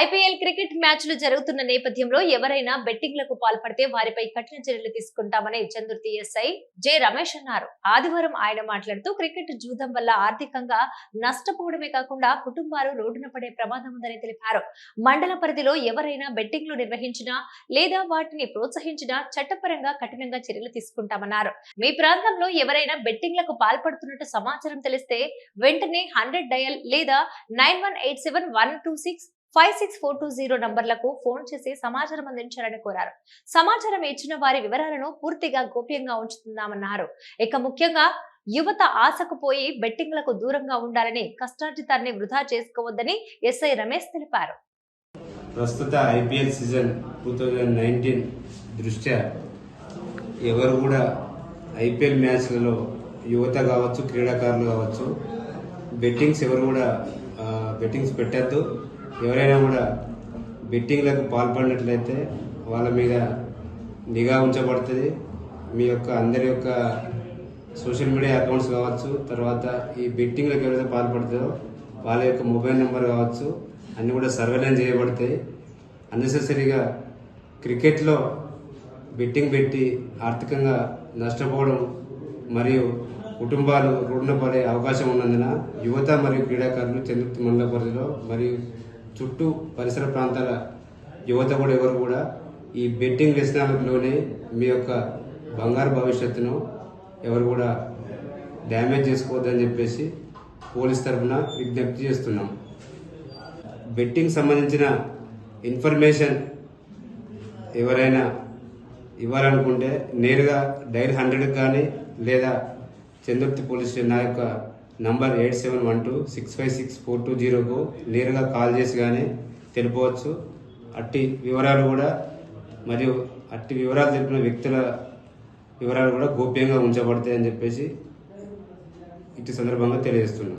IPL cricket మ్యాచ్లు జరుగుతున్న నేపథ్యంలో ఎవరైనా బెట్టింగ్లకు పాల్పడితే వారిపై కఠిన చర్యలు తీసుకుంటామని చందుర్తి ఎస్ఐ జె రమేష్ అన్నారు. ఆదివారం ఆయన మాట్లాడుతూ క్రికెట్ జూదం వల్ల ఆర్థికంగా నష్టపోవడమే కాకుండా కుటుంబాలు రోడ్డున పడే ప్రమాదం ఉందని తెలిపారు. మండల పరిధిలో ఎవరైనా బెట్టింగ్లు నిర్వహించినా లేదా వాటిని ప్రోత్సహించినా చట్టపరంగా కఠినంగా చర్యలు తీసుకుంటామన్నారు. మీ ప్రాంతంలో ఎవరైనా బెట్టింగ్లకు పాల్పడుతున్నట్టు సమాచారం తెలిస్తే వెంటనే 100 డయల్ లేదా 918712656420 నంబర్లకు ఫోన్ చేసి సమాచారం అందించాలని కోరారు. సమాచారం ఇచ్చిన వారి వివరాలను పూర్తిగా గోప్యంగా ఉంచుతున్నామన్నారు. ఇక ముఖ్యంగా యువత ఆశకు పోయి బెట్టింగ్లకు దూరంగా ఉండాలని, కష్టార్జితాన్ని వృధా చేసుకోవద్దని ఎస్ఐ రమేష్ తెలిపారు. ప్రస్తుత ఐపీఎల్ సీజన్ 2019 దృష్ట్యా ఎవరు కూడా ఐపీఎల్ మ్యాచ్లలో యువత కావచ్చు, క్రీడాకారులు కావచ్చు, బెట్టింగ్స్ ఎవరు కూడా బెట్టింగ్స్ పెట్టద్దు. ఎవరైనా కూడా బెట్టింగ్లకు పాల్పడినట్లయితే వాళ్ళ మీద నిఘా ఉంచబడుతుంది. మీ యొక్క అందరి యొక్క సోషల్ మీడియా అకౌంట్స్ కావచ్చు, తర్వాత ఈ బెట్టింగ్లకు ఎవరైతే పాల్పడుతుందో వాళ్ళ యొక్క మొబైల్ నెంబర్ కావచ్చు, అన్నీ కూడా సర్వేలెన్స్ చేయబడతాయి. అన్నెసెసరీగా క్రికెట్లో బెట్టింగ్ పెట్టి ఆర్థికంగా నష్టపోవడం మరియు కుటుంబాలు రోడ్డున పడే అవకాశం ఉన్నందున యువత మరియు క్రీడాకారులు చందుర్తి మండల పరిధిలో మరియు చుట్టూ పరిసర ప్రాంతాల యువత కూడా ఎవరు కూడా ఈ బెట్టింగ్ వ్యసనాలలోనే మీ యొక్క బంగారు భవిష్యత్తును ఎవరు కూడా డ్యామేజ్ చేసుకోవద్దని చెప్పేసి పోలీస్ తరఫున విజ్ఞప్తి చేస్తున్నాం. బెట్టింగ్ సంబంధించిన ఇన్ఫర్మేషన్ ఎవరైనా ఇవ్వాలనుకుంటే నేరుగా డైల్ 100 కానీ లేదా చందుర్తి పోలీస్ స్టేషన్ నా యొక్క నంబర్ 8712656420కు నేరుగా కాల్ చేసి కానీ తెలుపవచ్చు. అట్టి వివరాలు కూడా మరియు అట్టి వివరాలు తెలిపిన వ్యక్తుల వివరాలు కూడా గోప్యంగా ఉంచబడతాయని చెప్పేసి ఇటు సందర్భంగా తెలియజేస్తున్నాం.